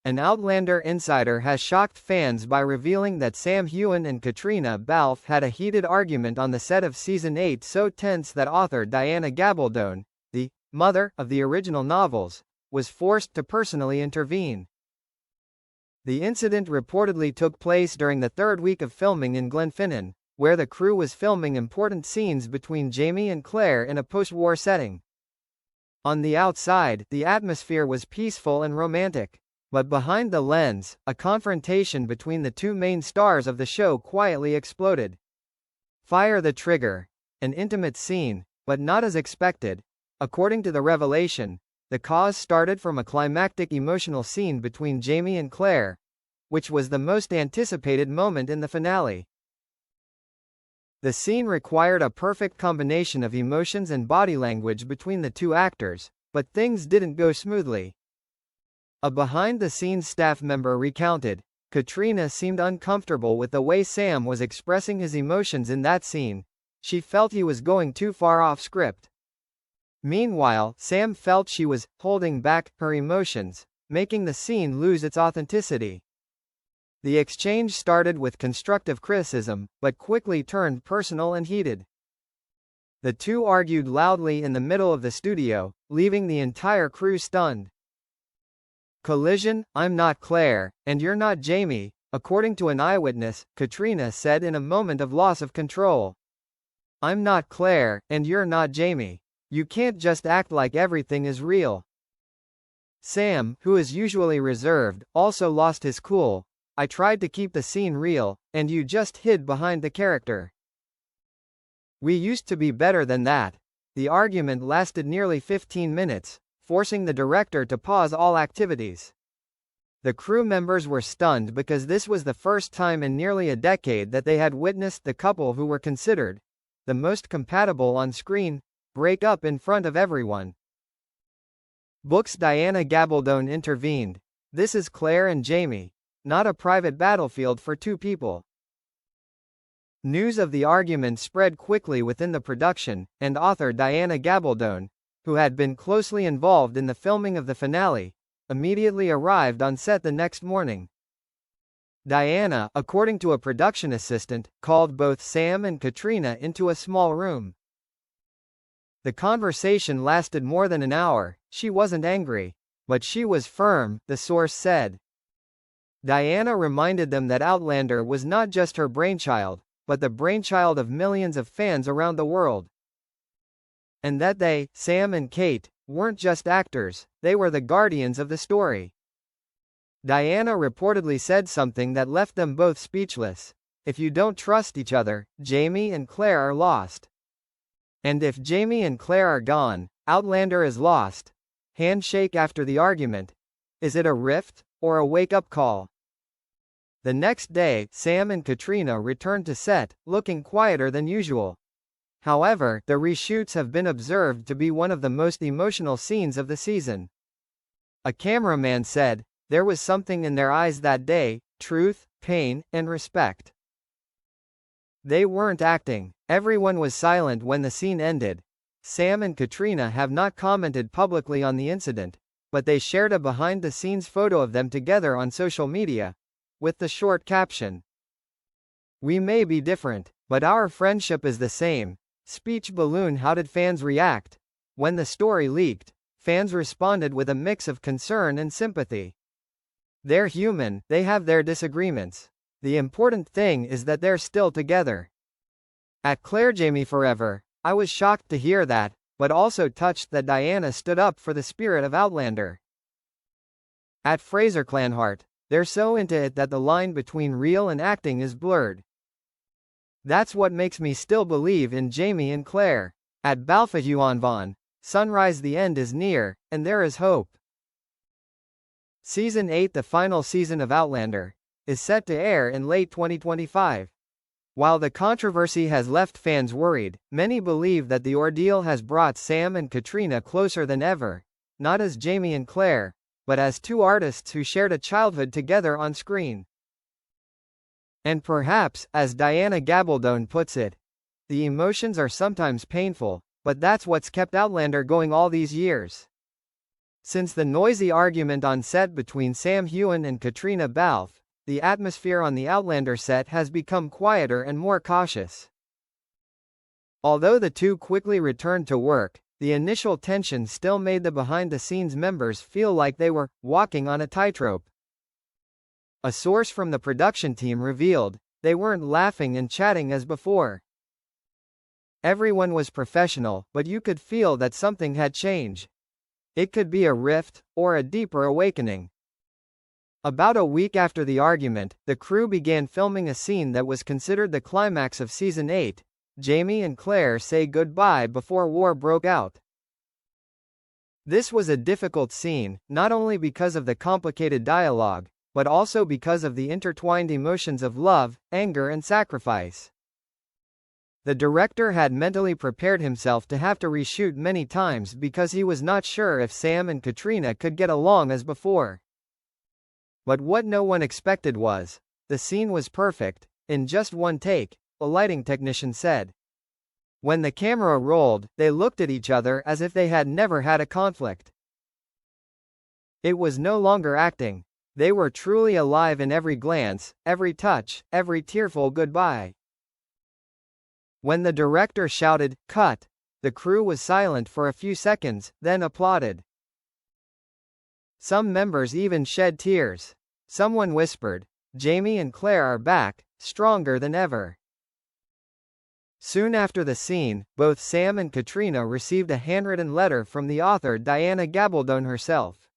An Outlander insider has shocked fans by revealing that Sam Heughan and Caitriona Balfe had a heated argument on the set of Season 8, so tense that author Diana Gabaldon, the mother of the original novels, was forced to personally intervene. The incident reportedly took place during the third week of filming in Glenfinnan, where the crew was filming important scenes between Jamie and Claire in a post-war setting. On the outside, the atmosphere was peaceful and romantic. But behind the lens, a confrontation between the two main stars of the show quietly exploded. Fire the trigger. An intimate scene, but not as expected. According to the revelation, the cause started from a climactic emotional scene between Jamie and Claire, which was the most anticipated moment in the finale. The scene required a perfect combination of emotions and body language between the two actors, but things didn't go smoothly. A behind-the-scenes staff member recounted, "Caitriona seemed uncomfortable with the way Sam was expressing his emotions in that scene. She felt he was going too far off script. Meanwhile, Sam felt she was holding back her emotions, making the scene lose its authenticity." The exchange started with constructive criticism, but quickly turned personal and heated. The two argued loudly in the middle of the studio, leaving the entire crew stunned. "Collision, I'm not Claire, and you're not Jamie," according to an eyewitness, Caitriona said in a moment of loss of control. "I'm not Claire, and you're not Jamie. You can't just act like everything is real." Sam, who is usually reserved, also lost his cool. "I tried to keep the scene real, and you just hid behind the character. We used to be better than that." The argument lasted nearly 15 minutes, forcing the director to pause all activities. The crew members were stunned because this was the first time in nearly a decade that they had witnessed the couple who were considered the most compatible on screen break up in front of everyone. Book's Diana Gabaldon intervened. "This is Claire and Jamie, not a private battlefield for two people." News of the argument spread quickly within the production, and author Diana Gabaldon, who had been closely involved in the filming of the finale, immediately arrived on set the next morning. Diana, according to a production assistant, called both Sam and Caitriona into a small room. The conversation lasted more than an hour. She wasn't angry, but she was firm, the source said. Diana reminded them that Outlander was not just her brainchild, but the brainchild of millions of fans around the world. And that they, Sam and Kate, weren't just actors, they were the guardians of the story. Diana reportedly said something that left them both speechless. "If you don't trust each other, Jamie and Claire are lost. And if Jamie and Claire are gone, Outlander is lost." Handshake after the argument. Is it a rift, or a wake-up call? The next day, Sam and Caitriona returned to set, looking quieter than usual. However, the reshoots have been observed to be one of the most emotional scenes of the season. A cameraman said, "There was something in their eyes that day, truth, pain, and respect." They weren't acting. Everyone was silent when the scene ended. Sam and Caitriona have not commented publicly on the incident, but they shared a behind-the-scenes photo of them together on social media, with the short caption, "We may be different, but our friendship is the same." Speech balloon. How did fans react? When the story leaked, fans responded with a mix of concern and sympathy. They're human, they have their disagreements. The important thing is that they're still together. At Claire Jamie forever. I was shocked to hear that, but also touched that Diana stood up for the spirit of Outlander. At Fraser Clanhart. They're so into it that the line between real and acting is blurred. That's what makes me still believe in Jamie and Claire. At Balfahuanvan. Sunrise. The end is near, and there is hope. Season 8, the final season of Outlander, is set to air in late 2025. While the controversy has left fans worried, many believe that the ordeal has brought Sam and Caitriona closer than ever, not as Jamie and Claire, but as two artists who shared a childhood together on screen. And perhaps, as Diana Gabaldon puts it, the emotions are sometimes painful, but that's what's kept Outlander going all these years. Since the noisy argument on set between Sam Heughan and Caitriona Balfe, the atmosphere on the Outlander set has become quieter and more cautious. Although the two quickly returned to work, the initial tension still made the behind-the-scenes members feel like they were walking on a tightrope. A source from the production team revealed, they weren't laughing and chatting as before. Everyone was professional, but you could feel that something had changed. It could be a rift, or a deeper awakening. About a week after the argument, the crew began filming a scene that was considered the climax of Season 8. Jamie and Claire say goodbye before war broke out. This was a difficult scene, not only because of the complicated dialogue, but also because of the intertwined emotions of love, anger and sacrifice. The director had mentally prepared himself to have to reshoot many times because he was not sure if Sam and Caitriona could get along as before. But what no one expected was, the scene was perfect, in just one take, a lighting technician said. When the camera rolled, they looked at each other as if they had never had a conflict. It was no longer acting. They were truly alive in every glance, every touch, every tearful goodbye. When the director shouted, "Cut!" the crew was silent for a few seconds, then applauded. Some members even shed tears. Someone whispered, "Jamie and Claire are back, stronger than ever." Soon after the scene, both Sam and Caitriona received a handwritten letter from the author Diana Gabaldon herself.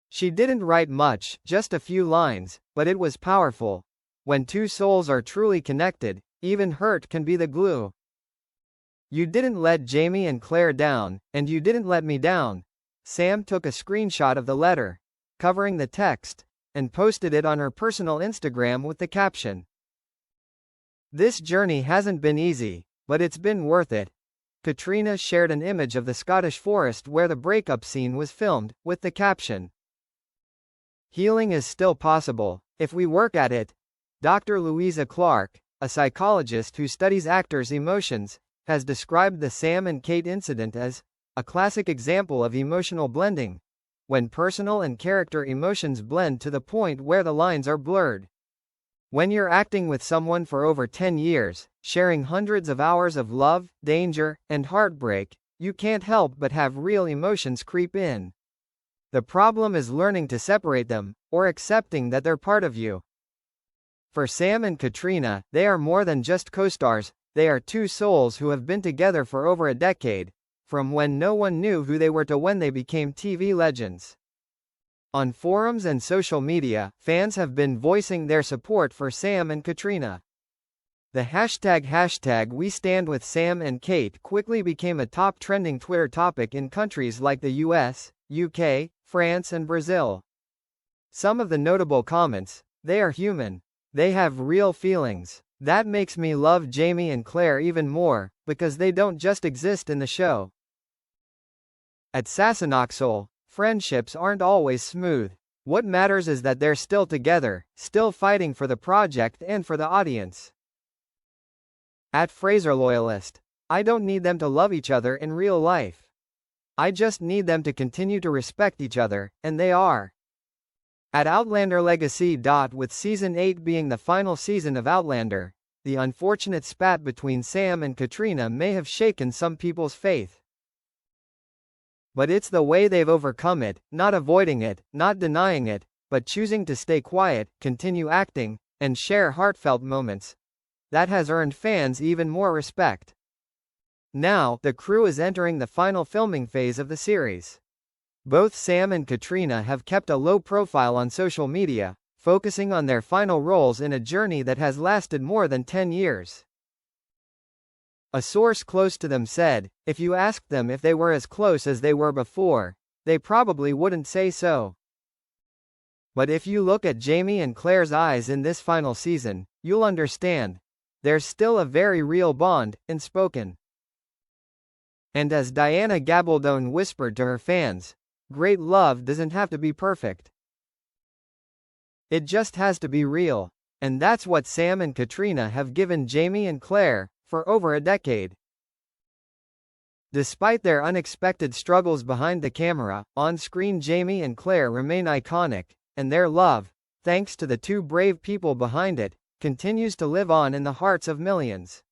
She didn't write much, just a few lines, but it was powerful. When two souls are truly connected, even hurt can be the glue. "You didn't let Jamie and Claire down, and you didn't let me down." Sam took a screenshot of the letter, covering the text, and posted it on her personal Instagram with the caption, "This journey hasn't been easy, but it's been worth it." Caitriona shared an image of the Scottish forest where the breakup scene was filmed, with the caption, "Healing is still possible, if we work at it." Dr. Louisa Clark, a psychologist who studies actors' emotions, has described the Sam and Kate incident as a classic example of emotional blending, when personal and character emotions blend to the point where the lines are blurred. When you're acting with someone for over 10 years, sharing hundreds of hours of love, danger, and heartbreak, you can't help but have real emotions creep in. The problem is learning to separate them, or accepting that they're part of you. For Sam and Caitriona, they are more than just co-stars, they are two souls who have been together for over a decade, from when no one knew who they were to when they became TV legends. On forums and social media, fans have been voicing their support for Sam and Caitriona. The hashtag We Stand With Sam and Kate quickly became a top trending Twitter topic in countries like the US, UK, France and Brazil. Some of the notable comments: "They are human. They have real feelings. That makes me love Jamie and Claire even more, because they don't just exist in the show." At Sasinoxol, friendships aren't always smooth. What matters is that they're still together, still fighting for the project and for the audience. At Fraser Loyalist, "I don't need them to love each other in real life. I just need them to continue to respect each other, and they are." At Outlander Legacy. With Season 8 being the final season of Outlander, the unfortunate spat between Sam and Caitriona may have shaken some people's faith. But it's the way they've overcome it, not avoiding it, not denying it, but choosing to stay quiet, continue acting, and share heartfelt moments, that has earned fans even more respect. Now, the crew is entering the final filming phase of the series. Both Sam and Caitriona have kept a low profile on social media, focusing on their final roles in a journey that has lasted more than 10 years. A source close to them said, "If you asked them if they were as close as they were before, they probably wouldn't say so. But if you look at Jamie and Claire's eyes in this final season, you'll understand. There's still a very real bond, unspoken." And as Diana Gabaldon whispered to her fans, "Great love doesn't have to be perfect. It just has to be real." And that's what Sam and Caitriona have given Jamie and Claire, for over a decade. Despite their unexpected struggles behind the camera, on-screen Jamie and Claire remain iconic, and their love, thanks to the two brave people behind it, continues to live on in the hearts of millions.